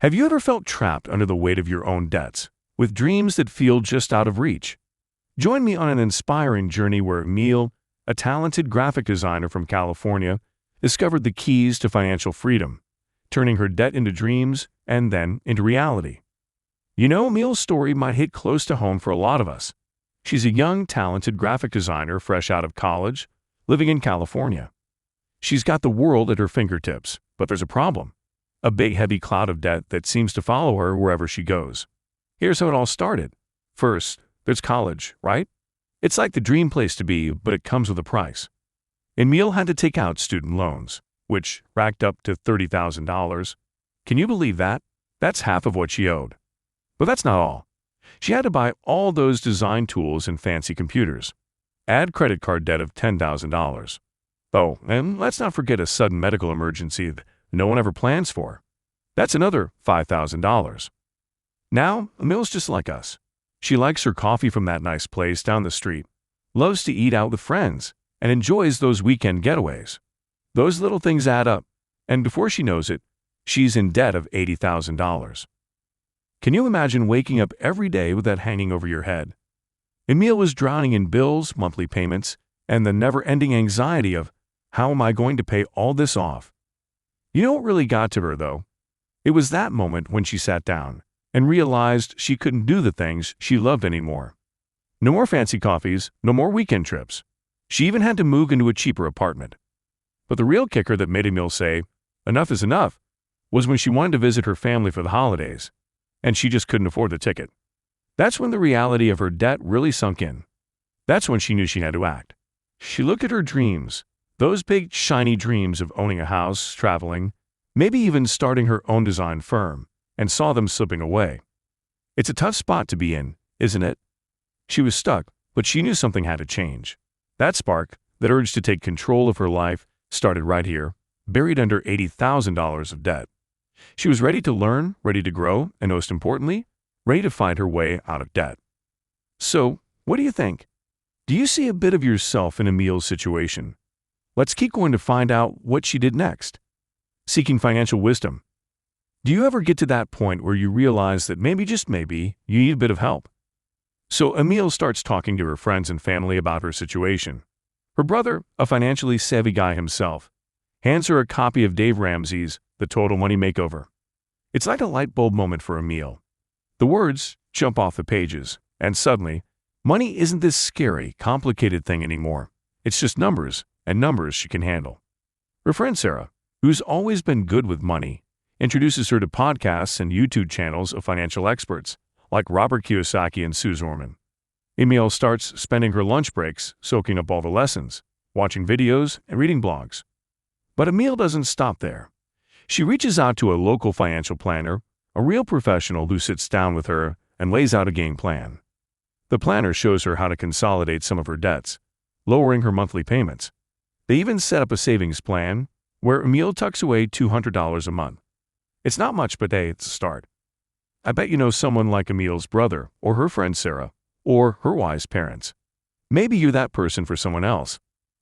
Have you ever felt trapped under the weight of your own debts, with dreams that feel just out of reach? Join me on an inspiring journey where Emil, a talented graphic designer from California, discovered the keys to financial freedom, turning her debt into dreams and then into reality. You know, Emil's story might hit close to home for a lot of us. She's a young, talented graphic designer fresh out of college, living in California. She's got the world at her fingertips, but there's a problem. A big, heavy cloud of debt that seems to follow her wherever she goes. Here's how it all started. First, there's college, right? It's like the dream place to be, but it comes with a price. Emil had to take out student loans, which racked up to $30,000. Can you believe that? That's half of what she owed. But that's not all. She had to buy all those design tools and fancy computers. Add credit card debt of $10,000. Oh, and let's not forget a sudden medical emergency that no one ever plans for. That's another $5,000. Now, Emil's just like us. She likes her coffee from that nice place down the street, loves to eat out with friends, and enjoys those weekend getaways. Those little things add up, and before she knows it, she's in debt of $80,000. Can you imagine waking up every day with that hanging over your head? Emil was drowning in bills, monthly payments, and the never-ending anxiety of, how am I going to pay all this off? You know what really got to her, though? It was that moment when she sat down and realized she couldn't do the things she loved anymore. No more fancy coffees, no more weekend trips. She even had to move into a cheaper apartment. But the real kicker that made Emil say, enough is enough, was when she wanted to visit her family for the holidays, and she just couldn't afford the ticket. That's when the reality of her debt really sunk in. That's when she knew she had to act. She looked at her dreams, those big, shiny dreams of owning a house, traveling, maybe even starting her own design firm, and saw them slipping away. It's a tough spot to be in, isn't it? She was stuck, but she knew something had to change. That spark, that urge to take control of her life, started right here, buried under $80,000 of debt. She was ready to learn, ready to grow, and most importantly, ready to find her way out of debt. So, what do you think? Do you see a bit of yourself in Emil's situation? Let's keep going to find out what she did next. Seeking financial wisdom. Do you ever get to that point where you realize that maybe, just maybe, you need a bit of help? So Emil starts talking to her friends and family about her situation. Her brother, a financially savvy guy himself, hands her a copy of Dave Ramsey's The Total Money Makeover. It's like a light bulb moment for Emil. The words jump off the pages, and suddenly, money isn't this scary, complicated thing anymore. It's just numbers, and numbers she can handle. Her friend Sarah, who's always been good with money, introduces her to podcasts and YouTube channels of financial experts like Robert Kiyosaki and Sue Zorman. Emil starts spending her lunch breaks soaking up all the lessons, watching videos, and reading blogs. But Emil doesn't stop there. She reaches out to a local financial planner, a real professional who sits down with her and lays out a game plan. The planner shows her how to consolidate some of her debts, lowering her monthly payments. They even set up a savings plan where Emil tucks away $200 a month. It's not much, but hey, it's a start. I bet you know someone like Emil's brother, or her friend Sarah, or her wise parents. Maybe you're that person for someone else.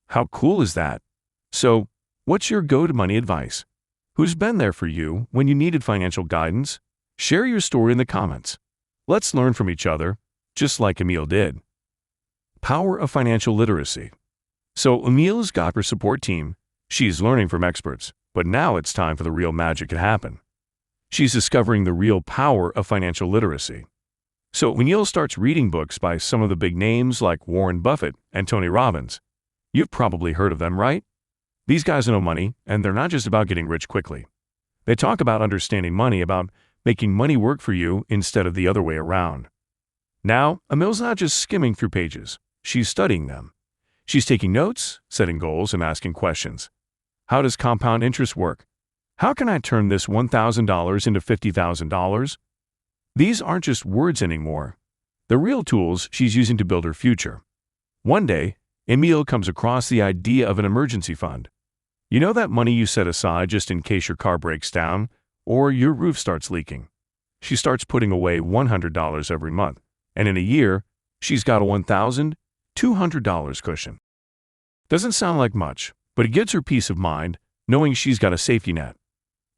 How cool is that? So, what's your go-to-money advice? Who's been there for you when you needed financial guidance? Share your story in the comments. Let's learn from each other, just like Emil did. Power of financial literacy. So Emil's got her support team. She's learning from experts, but now it's time for the real magic to happen. She's discovering the real power of financial literacy. So Emil starts reading books by some of the big names like Warren Buffett and Tony Robbins. You've probably heard of them, right? These guys know money, and they're not just about getting rich quickly. They talk about understanding money, about making money work for you instead of the other way around. Now, Emil's not just skimming through pages. She's studying them. She's taking notes, setting goals, and asking questions. How does compound interest work? How can I turn this $1,000 into $50,000? These aren't just words anymore. They're real tools she's using to build her future. One day, Emil comes across the idea of an emergency fund. You know that money you set aside just in case your car breaks down or your roof starts leaking? She starts putting away $100 every month, and in a year, she's got a $1,200 cushion. Doesn't sound like much, but it gives her peace of mind knowing she's got a safety net.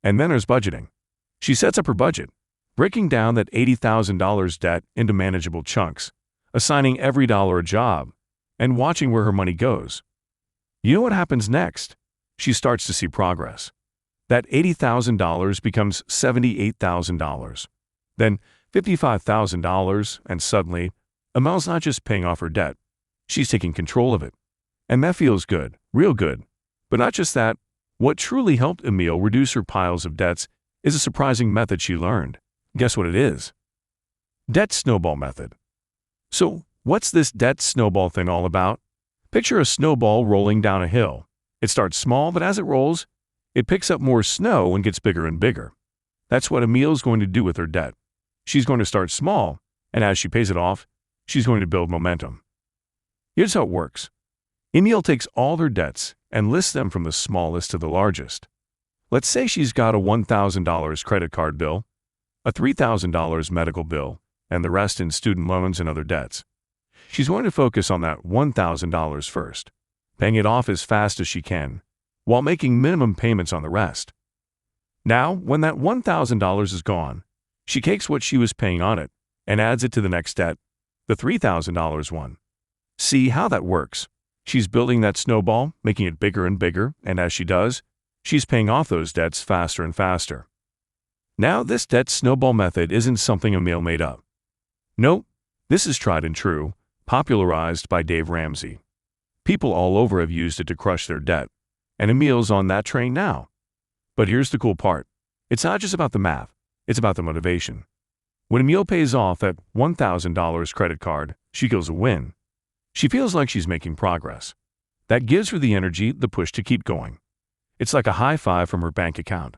And then there's budgeting. She sets up her budget, breaking down that $80,000 debt into manageable chunks, assigning every dollar a job, and watching where her money goes. You know what happens next? She starts to see progress. That $80,000 becomes $78,000, then $55,000, and suddenly, Amel's not just paying off her debt, she's taking control of it. And that feels good, real good. But not just that, what truly helped Emile reduce her piles of debts is a surprising method she learned. Guess what it is? Debt snowball method. So, what's this debt snowball thing all about? Picture a snowball rolling down a hill. It starts small, but as it rolls, it picks up more snow and gets bigger and bigger. That's what Emile's going to do with her debt. She's going to start small, and as she pays it off, she's going to build momentum. Here's how it works. Emile takes all her debts and lists them from the smallest to the largest. Let's say she's got a $1,000 credit card bill, a $3,000 medical bill, and the rest in student loans and other debts. She's going to focus on that $1,000 first, paying it off as fast as she can, while making minimum payments on the rest. Now, when that $1,000 is gone, she takes what she was paying on it and adds it to the next debt, the $3,000 one. See how that works? She's building that snowball, making it bigger and bigger, and as she does, she's paying off those debts faster and faster. Now, this debt snowball method isn't something Emile made up. Nope, this is tried and true, popularized by Dave Ramsey. People all over have used it to crush their debt, and Emile's on that train now. But here's the cool part. It's not just about the math, it's about the motivation. When Emile pays off that $1,000 credit card, she feels a win. She feels like she's making progress. That gives her the energy, the push to keep going. It's like a high five from her bank account.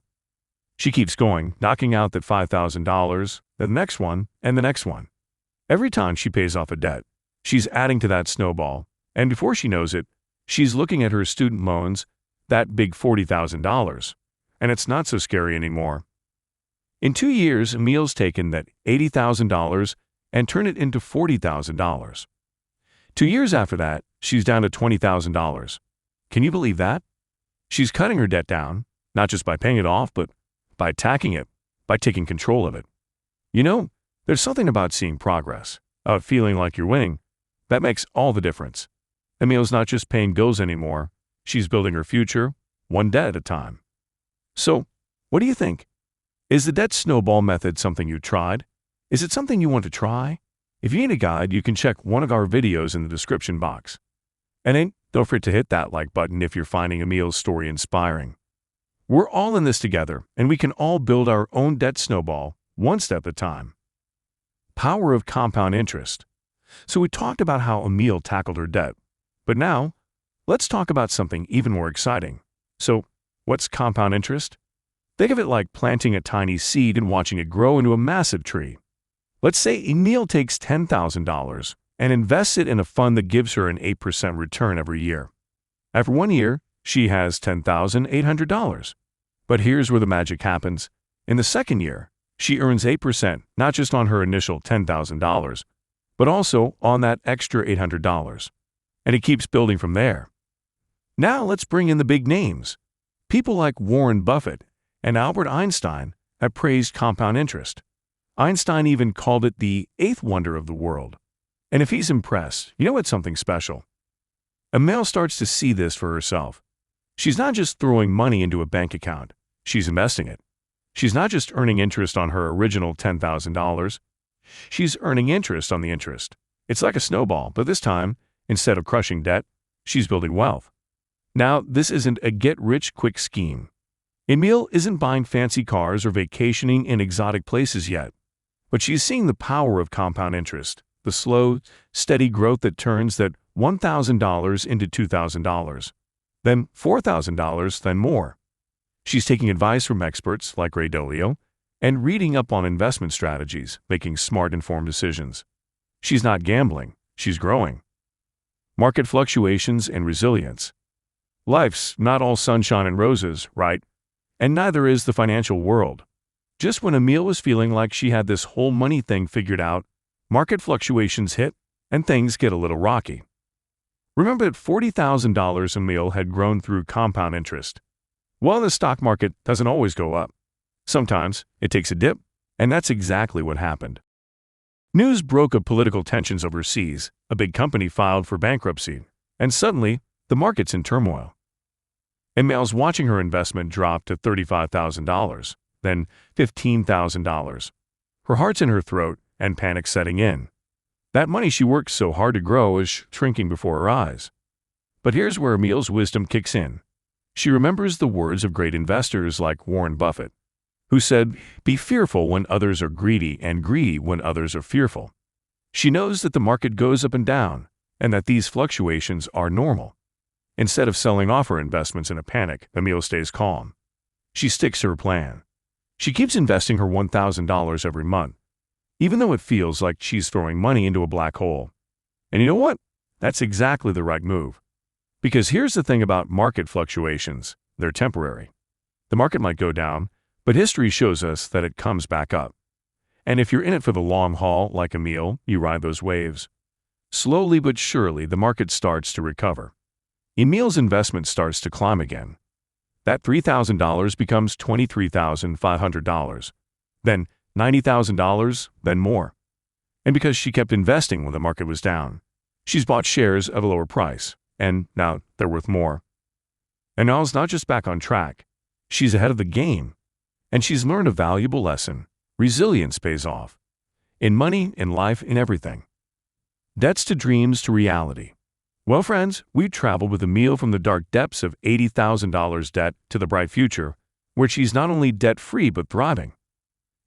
She keeps going, knocking out that $5,000, the next one, and the next one. Every time she pays off a debt, she's adding to that snowball, and before she knows it, she's looking at her student loans, that big $40,000, and it's not so scary anymore. In 2 years, Emile's taken that $80,000 and turned it into $40,000. 2 years after that, she's down to $20,000. Can you believe that? She's cutting her debt down, not just by paying it off, but by attacking it, by taking control of it. You know, there's something about seeing progress, about feeling like you're winning, that makes all the difference. Emile's not just paying bills anymore, she's building her future, one debt at a time. So, what do you think? Is the debt snowball method something you tried? Is it something you want to try? If you need a guide, you can check one of our videos in the description box. And then, don't forget to hit that like button if you're finding Emile's story inspiring. We're all in this together, and we can all build our own debt snowball, one step at a time. Power of compound interest. So we talked about how Emile tackled her debt. But now, let's talk about something even more exciting. So, what's compound interest? Think of it like planting a tiny seed and watching it grow into a massive tree. Let's say Emile takes $10,000 and invests it in a fund that gives her an 8% return every year. After 1 year, she has $10,800. But here's where the magic happens. In the second year, she earns 8% not just on her initial $10,000, but also on that extra $800. And it keeps building from there. Now let's bring in the big names. People like Warren Buffett and Albert Einstein have praised compound interest. Einstein even called it the eighth wonder of the world. And if he's impressed, you know it's something special. Emile starts to see this for herself. She's not just throwing money into a bank account, she's investing it. She's not just earning interest on her original $10,000, she's earning interest on the interest. It's like a snowball, but this time, instead of crushing debt, she's building wealth. Now, this isn't a get-rich-quick scheme. Emile isn't buying fancy cars or vacationing in exotic places yet, but she's seeing the power of compound interest, the slow, steady growth that turns that $1,000 into $2,000, then $4,000, then more. She's taking advice from experts like Ray Dalio and reading up on investment strategies, making smart, informed decisions. She's not gambling, she's growing. Market fluctuations and resilience. Life's not all sunshine and roses, right? And neither is the financial world. Just when Emile was feeling like she had this whole money thing figured out, market fluctuations hit and things get a little rocky. Remember that $40,000 Emile had grown through compound interest. Well, the stock market doesn't always go up. Sometimes it takes a dip, and that's exactly what happened. News broke of political tensions overseas, a big company filed for bankruptcy, and suddenly, the market's in turmoil. Emil's watching her investment drop to $35,000, then $15,000. Her heart's in her throat and panic setting in. That money she worked so hard to grow is shrinking before her eyes. But here's where Emil's wisdom kicks in. She remembers the words of great investors like Warren Buffett, who said, "Be fearful when others are greedy and greedy when others are fearful." She knows that the market goes up and down and that these fluctuations are normal. Instead of selling off her investments in a panic, Emil stays calm. She sticks to her plan. She keeps investing her $1,000 every month, even though it feels like she's throwing money into a black hole. And you know what? That's exactly the right move. Because here's the thing about market fluctuations. They're temporary. The market might go down, but history shows us that it comes back up. And if you're in it for the long haul, like Emil, you ride those waves. Slowly but surely, the market starts to recover. Emil's investment starts to climb again. That $3,000 becomes $23,500, then $90,000, then more. And because she kept investing when the market was down, she's bought shares at a lower price, and now they're worth more. And Now's not just back on track. She's ahead of the game. And she's learned a valuable lesson. Resilience pays off. In money, in life, in everything. Debts to dreams to reality. Well, friends, we've traveled with Emil from the dark depths of $80,000 debt to the bright future, where she's not only debt-free but thriving.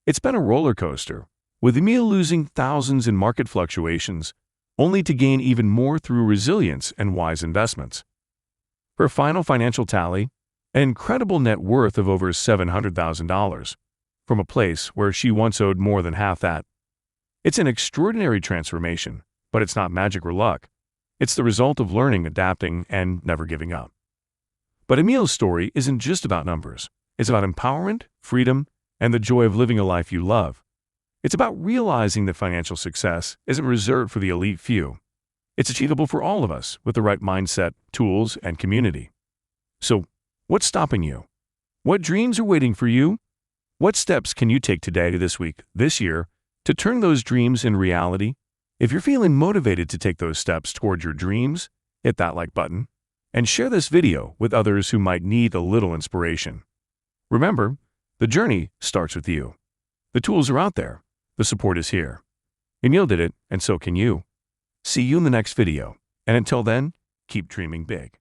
It's been a roller coaster, with Emil losing thousands in market fluctuations, only to gain even more through resilience and wise investments. Her final financial tally: an incredible net worth of over $700,000, from a place where she once owed more than half that. It's an extraordinary transformation, but it's not magic or luck. It's the result of learning, adapting, and never giving up. But Emil's story isn't just about numbers. It's about empowerment, freedom, and the joy of living a life you love. It's about realizing that financial success isn't reserved for the elite few. It's achievable for all of us with the right mindset, tools, and community. So, what's stopping you? What dreams are waiting for you? What steps can you take today, this week, this year, to turn those dreams in reality? If you're feeling motivated to take those steps toward your dreams, hit that like button and share this video with others who might need a little inspiration. Remember, the journey starts with you. The tools are out there. The support is here. Emil did it, and so can you. See you in the next video. And until then, keep dreaming big.